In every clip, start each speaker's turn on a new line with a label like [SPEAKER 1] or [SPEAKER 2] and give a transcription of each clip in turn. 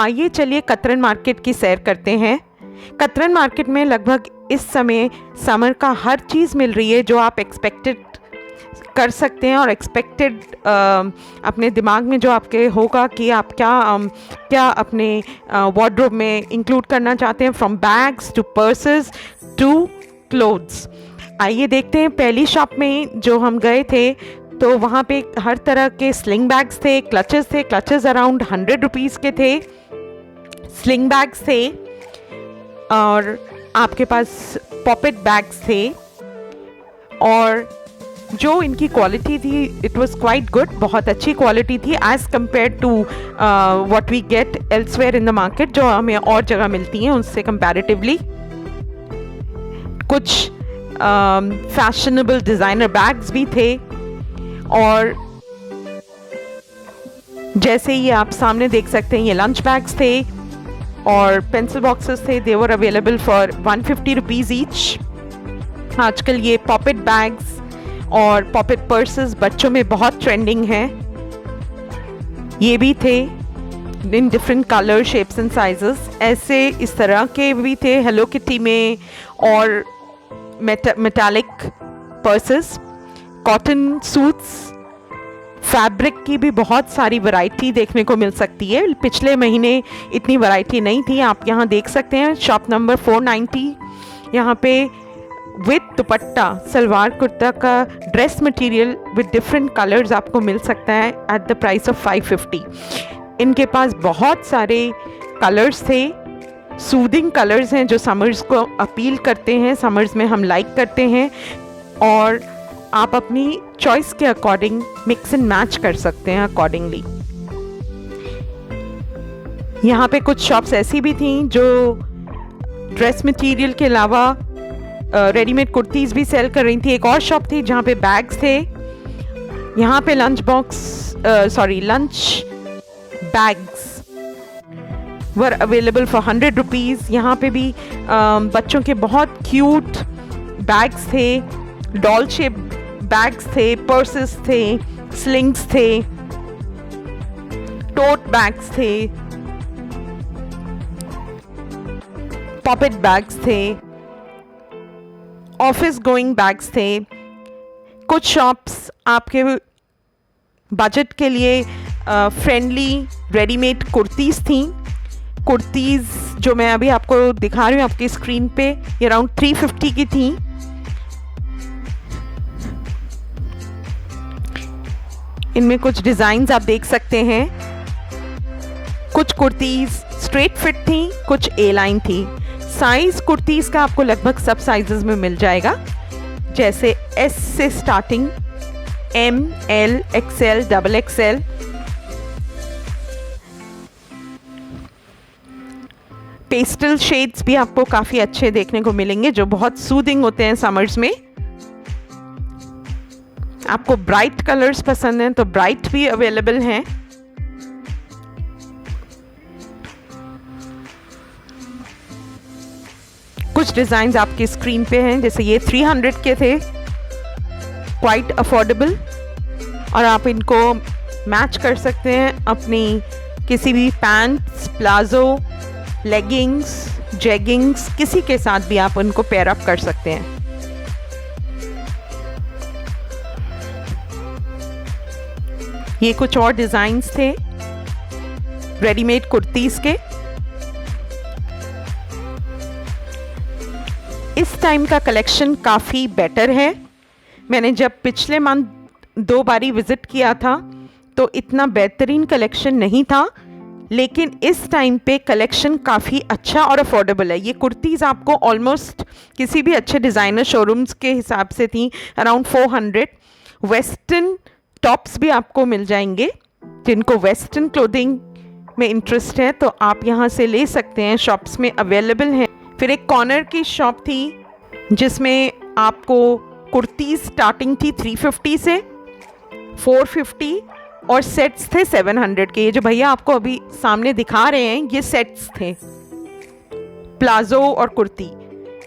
[SPEAKER 1] आइए चलिए कतरन मार्केट की सैर करते हैं। कतरन मार्केट में लगभग इस समय समर का हर चीज़ मिल रही है जो आप एक्सपेक्टेड कर सकते हैं और एक्सपेक्टेड अपने दिमाग में जो आपके होगा कि आप क्या अपने वार्डरोब में इंक्लूड करना चाहते हैं, from bags to purses to clothes. आइए देखते हैं। पहली शॉप में जो हम गए थे तो वहाँ पे हर तरह के स्लिंग बैग्स थे, क्लचेस अराउंड 100 रुपीज़ के थे, स्लिंग बैग्स थे और आपके पास पॉकेट बैग्स थे। और जो इनकी क्वालिटी थी इट वाज क्वाइट गुड, बहुत अच्छी क्वालिटी थी as compared to what we get elsewhere in the market, जो हमें और जगह मिलती हैं उससे कंपैरेटिवली। कुछ फैशनेबल डिज़ाइनर बैग्स भी थे और जैसे ही आप सामने देख सकते हैं ये लंच बैग्स थे और पेंसिल बॉक्सेस थे। दे वर अवेलेबल फॉर 150 रुपीज़ ईच। आजकल ये पॉकेट बैग्स और पॉकेट पर्सेस बच्चों में बहुत ट्रेंडिंग है। ये भी थे in different colour, shapes and sizes. ऐसे इस तरह के भी थे हेलो किटी में और metallic purses, cotton suits, fabric की भी बहुत सारी वैरायटी देखने को मिल सकती है। पिछले महीने इतनी वैरायटी नहीं थी। आप यहाँ देख सकते हैं शॉप नंबर 490। यहाँ पे विद दुपट्टा सलवार कुर्ता का dress material with different colours आपको मिल सकता है एट द प्राइस ऑफ 550। इनके पास बहुत सारे कलर्स थे, सूदिंग कलर्स हैं जो समर्स को अपील करते हैं, समर्स में हम लाइक करते हैं और आप अपनी चॉइस के अकॉर्डिंग मिक्स एंड मैच कर सकते हैं अकॉर्डिंगली। यहाँ पे कुछ शॉप्स ऐसी भी थी जो ड्रेस मटेरियल के अलावा रेडीमेड कुर्तीज़ भी सेल कर रही थी। एक और शॉप थी जहाँ पे बैग्स थे। यहाँ पे lunch bags were available for 100 rupees. यहाँ पे भी बच्चों के बहुत क्यूट बैग्स थे, डॉल शेप बैग्स थे, पर्सेस थे, स्लिंग्स थे, टोट बैग्स थे, पॉकेट बैग्स थे, ऑफिस गोइंग बैग्स थे। कुछ शॉप्स आपके बजट के लिए फ्रेंडली रेडीमेड कुर्तीज़ थी। कुर्तीज़ जो मैं अभी आपको दिखा रही हूँ आपकी स्क्रीन पे, ये अराउंड 350 की थी। इनमें कुछ डिज़ाइंस आप देख सकते हैं। कुछ कुर्तीज़ स्ट्रेट फिट थी, कुछ ए लाइन थी। साइज़ कुर्तीज़ का आपको लगभग सब साइजेस में मिल जाएगा, जैसे एस से starting, M, L, XL, double XL. Pastel shades भी आपको काफ़ी अच्छे देखने को मिलेंगे जो बहुत सूदिंग होते हैं समर्स में। आपको ब्राइट कलर्स पसंद हैं तो ब्राइट भी अवेलेबल हैं। कुछ डिज़ाइंस आपकी स्क्रीन पे हैं, जैसे ये 300 के थे, क्वाइट अफोर्डेबल और आप इनको मैच कर सकते हैं अपनी किसी भी पैंट्स, प्लाजो, लेगिंग्स, जेगिंग्स, किसी के साथ भी आप उनको पेयर अप कर सकते हैं। ये कुछ और डिज़ाइंस थे रेडीमेड कुर्तीज़ के। इस टाइम का कलेक्शन काफ़ी बेटर है। मैंने जब पिछले मंथ 2 बारी विज़िट किया था तो इतना बेहतरीन कलेक्शन नहीं था, लेकिन इस टाइम पे कलेक्शन काफ़ी अच्छा और अफोर्डेबल है। ये कुर्तीज़ आपको ऑलमोस्ट किसी भी अच्छे डिज़ाइनर शोरूम्स के हिसाब से थी अराउंड 400। वेस्टर्न टॉप्स भी आपको मिल जाएंगे। जिनको वेस्टर्न क्लोथिंग में इंटरेस्ट है तो आप यहाँ से ले सकते हैं, शॉप्स में अवेलेबल हैं। फिर एक कॉर्नर की शॉप थी जिसमें आपको कुर्तीज़ स्टार्टिंग थी 350 से 450 और सेट्स थे 700 के। ये जो भैया आपको अभी सामने दिखा रहे हैं ये सेट्स थे, प्लाजो और कुर्ती।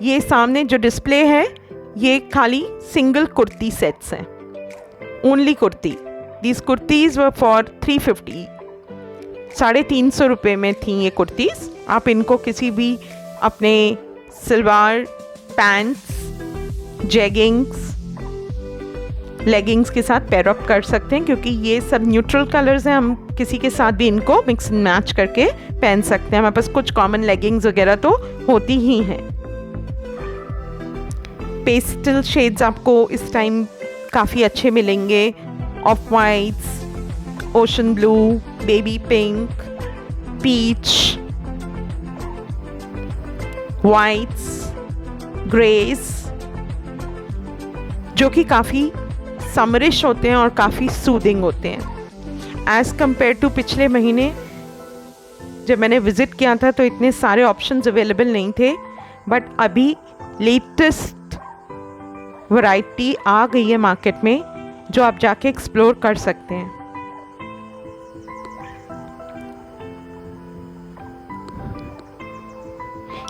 [SPEAKER 1] ये सामने जो डिस्प्ले है ये खाली सिंगल कुर्ती सेट्स हैं, only kurti. These kurtis were for 350 350 रुपये में थी ये कुर्तीज़। आप इनको किसी भी अपने सलवार, पैंट्स, जेगिंग्स, लेगिंग्स के साथ पेयर अप कर सकते हैं, क्योंकि ये सब न्यूट्रल कलर्स हैं। हम किसी के साथ भी इनको मिक्स एंड मैच करके पहन सकते हैं। हमारे पास कुछ कॉमन लेगिंग्स वगैरह तो होती ही हैं। पेस्टल शेड्स आपको इस टाइम काफ़ी अच्छे मिलेंगे। Off whites, ocean blue, baby pink, peach, whites, greys, जो कि काफ़ी समरिश होते हैं और काफ़ी सूदिंग होते हैं एज़ कम्पेयर टू पिछले महीने जब मैंने विज़िट किया था। तो इतने सारे ऑप्शंस अवेलेबल नहीं थे, बट अभी लेटेस्ट वैरायटी आ गई है मार्केट में, जो आप जाके एक्सप्लोर कर सकते हैं।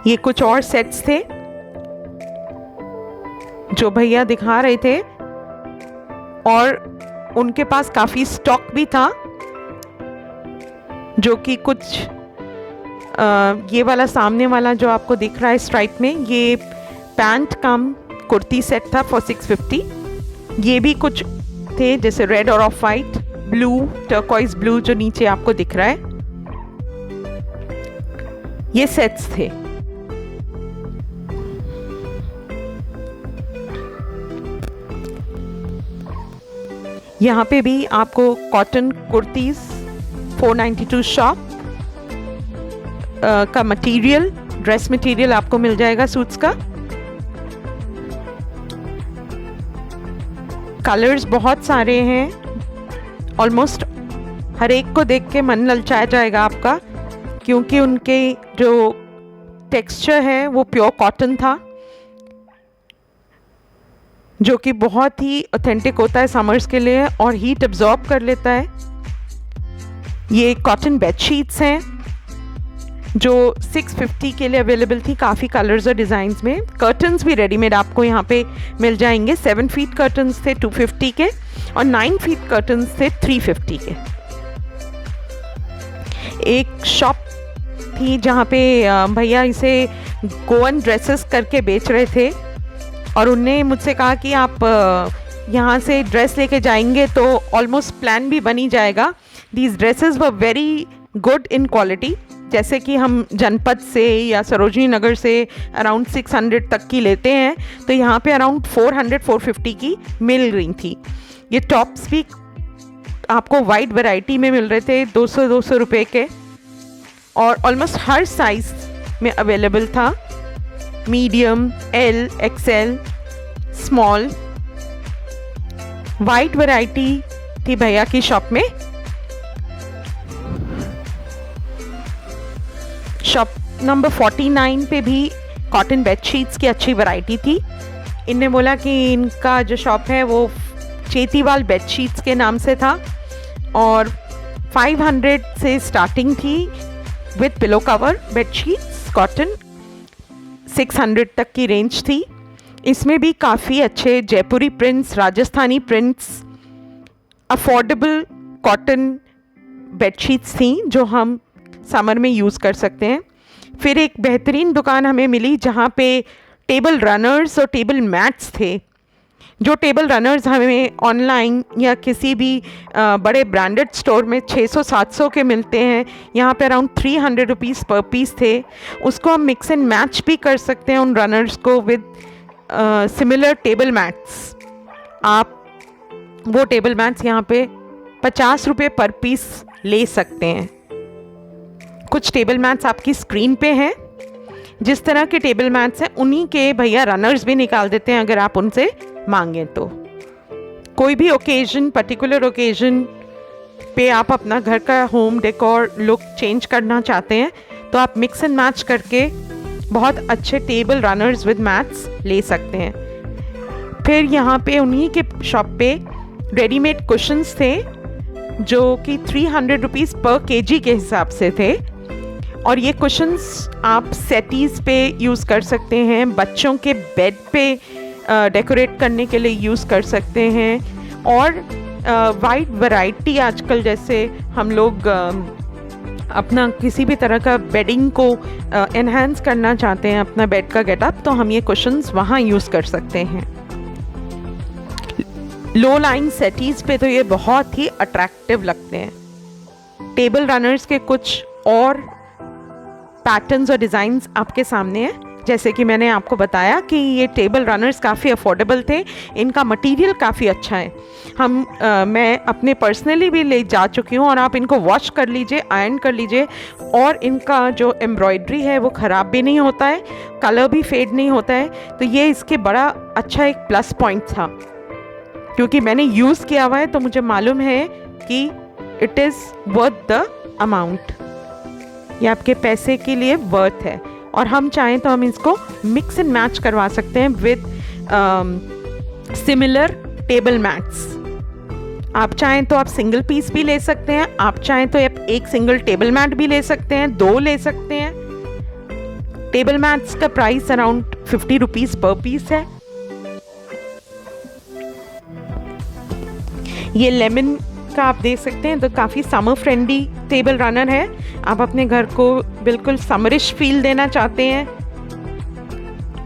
[SPEAKER 1] ये कुछ और सेट्स थे जो भैया दिखा रहे थे, और उनके पास काफ़ी स्टॉक भी था, जो कि कुछ ये वाला सामने वाला जो आपको दिख रहा है स्ट्राइप में, ये पैंट कम कुर्ती सेट था फॉर 650। ये भी कुछ थे जैसे रेड और of white, blue, turquoise blue जो नीचे आपको दिख रहा है, ये सेट्स थे। यहाँ पे भी आपको कॉटन कुर्तीज़ 492 शॉप का मटेरियल, ड्रेस मटेरियल आपको मिल जाएगा सूट्स का। कलर्स बहुत सारे हैं, ऑलमोस्ट हर एक को देख के मन ललचाया जाएगा आपका, क्योंकि उनके जो टेक्सचर है वो प्योर कॉटन था, जो कि बहुत ही ऑथेंटिक होता है समर्स के लिए और हीट अब्जॉर्ब कर लेता है। ये कॉटन बेडशीट्स हैं जो 650 के लिए अवेलेबल थी, काफ़ी कलर्स और डिज़ाइंस में। कर्टन्स भी रेडीमेड आपको यहाँ पे मिल जाएंगे। 7 फीट कर्टन्स थे 250 के, और 9 फीट कर्टन्स थे 350 के। एक शॉप थी जहाँ पे भैया इसे गोवन ड्रेसेस करके बेच रहे थे, और उनने मुझसे कहा कि आप यहाँ से ड्रेस लेके जाएंगे तो ऑलमोस्ट प्लान भी बनी जाएगा। These dresses were very good in quality, जैसे कि हम जनपद से या सरोजनी नगर से अराउंड 600 तक की लेते हैं, तो यहाँ पे अराउंड 400-450 की मिल रही थी। ये टॉप्स भी आपको वाइड वैरायटी में मिल रहे थे 200-200 रुपये के, और ऑलमोस्ट हर साइज़ में अवेलेबल था। Medium, L, XL, small, wide variety थी भैया की शॉप में। शॉप नंबर 49 पे भी कॉटन बेडशीट्स की अच्छी वैरायटी थी। इनने बोला कि इनका जो शॉप है वो चेतीवाल बेडशीट्स के नाम से था, और 500 से स्टार्टिंग थी with pillow cover bedsheets cotton, 600 तक की रेंज थी। इसमें भी काफ़ी अच्छे Jaipuri prints, Rajasthani prints, affordable cotton bedsheets थी जो हम समर में यूज़ कर सकते हैं। फिर एक बेहतरीन दुकान हमें मिली जहाँ पे टेबल रनर्स और टेबल मैट्स थे। जो टेबल रनर्स हमें ऑनलाइन या किसी भी बड़े ब्रांडेड स्टोर में 600-700 के मिलते हैं, यहाँ पे अराउंड 300 रुपीज़ पर पीस थे। उसको हम मिक्स एंड मैच भी कर सकते हैं उन रनर्स को विद सिमिलर टेबल मैट्स। आप वो टेबल मैट्स यहाँ पे 50 रुपये पर पीस ले सकते हैं। कुछ टेबल मैट्स आपकी स्क्रीन पे हैं, जिस तरह के टेबल मैट्स हैं उन्हीं के भैया रनर्स भी निकाल देते हैं अगर आप उनसे मांगें तो। कोई भी ओकेजन, पर्टिकुलर ओकेजन पे आप अपना घर का होम डेकोर लुक चेंज करना चाहते हैं तो आप मिक्स एंड मैच करके बहुत अच्छे टेबल रनर्स विद मैट्स ले सकते हैं। फिर यहाँ पे उन्हीं के शॉप पे रेडीमेड कुशन्स थे जो कि 300 रुपीज़ पर केजी के हिसाब से थे, और ये कुशन्स आप सेटीज़ पे यूज़ कर सकते हैं, बच्चों के बेड पे डेकोरेट करने के लिए यूज़ कर सकते हैं। और वाइड वैरायटी आजकल जैसे हम लोग अपना किसी भी तरह का बेडिंग को एनहांस करना चाहते हैं अपना बेड का गेटअप, तो हम ये कुशन्स वहाँ यूज़ कर सकते हैं। लो लाइंग सेटीज़ पे तो ये बहुत ही अट्रैक्टिव लगते हैं। टेबल रनर्स के कुछ और पैटर्न्स और डिज़ाइंस आपके सामने हैं। जैसे कि मैंने आपको बताया कि ये टेबल रनर्स काफ़ी अफोर्डेबल थे, इनका मटेरियल काफ़ी अच्छा है। मैं अपने पर्सनली भी ले जा चुकी हूँ, और आप इनको वॉश कर लीजिए, आयरन कर लीजिए, और इनका जो एम्ब्रॉयडरी है वो ख़राब भी नहीं होता है, कलर भी फेड नहीं होता है। तो ये इसके बड़ा अच्छा एक प्लस पॉइंट था, क्योंकि मैंने यूज़ किया हुआ है तो मुझे मालूम है कि it is worth the amount, ये आपके पैसे के लिए वर्थ है। और हम चाहें तो हम इसको मिक्स एंड मैच करवा सकते हैं विद सिमिलर टेबल मैट्स। आप चाहें तो आप सिंगल पीस भी ले सकते हैं, आप चाहें तो आप एक सिंगल टेबल मैट भी ले सकते हैं, 2 ले सकते हैं। टेबल मैट्स का प्राइस अराउंड 50 रुपीज़ पर पीस है। ये लेमन का आप देख सकते हैं, तो काफ़ी समर फ्रेंडली टेबल रनर है। आप अपने घर को बिल्कुल समरिश फील देना चाहते हैं,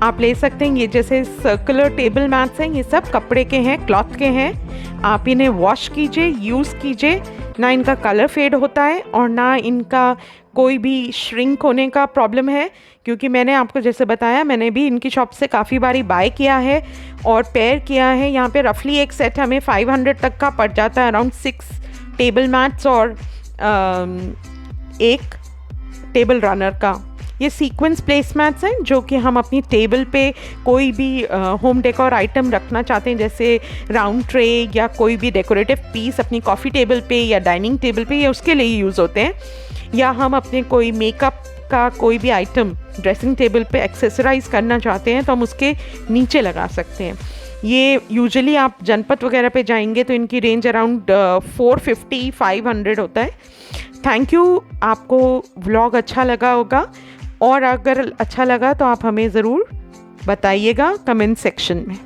[SPEAKER 1] आप ले सकते हैं। ये जैसे सर्कुलर टेबल मैट्स हैं, ये सब कपड़े के हैं, क्लॉथ के हैं। आप इन्हें वॉश कीजिए, यूज़ कीजिए, ना इनका कलर फेड होता है और ना इनका कोई भी श्रिंक होने का प्रॉब्लम है, क्योंकि मैंने आपको जैसे बताया, मैंने भी इनकी शॉप से काफ़ी बारी बाय किया है और पेयर किया है। यहाँ पे रफली एक सेट हमें 500 तक का पड़ जाता है, अराउंड 6 टेबल मैट्स और एक टेबल रनर का। ये सीक्वेंस प्लेसमैट्स हैं जो कि हम अपनी टेबल पे कोई भी होम डेकोर आइटम रखना चाहते हैं, जैसे राउंड ट्रे या कोई भी डेकोरेटिव पीस अपनी कॉफ़ी टेबल पे या डाइनिंग टेबल पे, या उसके लिए यूज़ होते हैं। या हम अपने कोई मेकअप का कोई भी आइटम ड्रेसिंग टेबल पे एक्सेसराइज करना चाहते हैं तो हम उसके नीचे लगा सकते हैं। ये यूजुअली आप जनपद वगैरह पे जाएंगे तो इनकी रेंज अराउंड 450-500 होता है। थैंक यू, आपको व्लॉग अच्छा लगा होगा, और अगर अच्छा लगा तो आप हमें ज़रूर बताइएगा कमेंट सेक्शन में।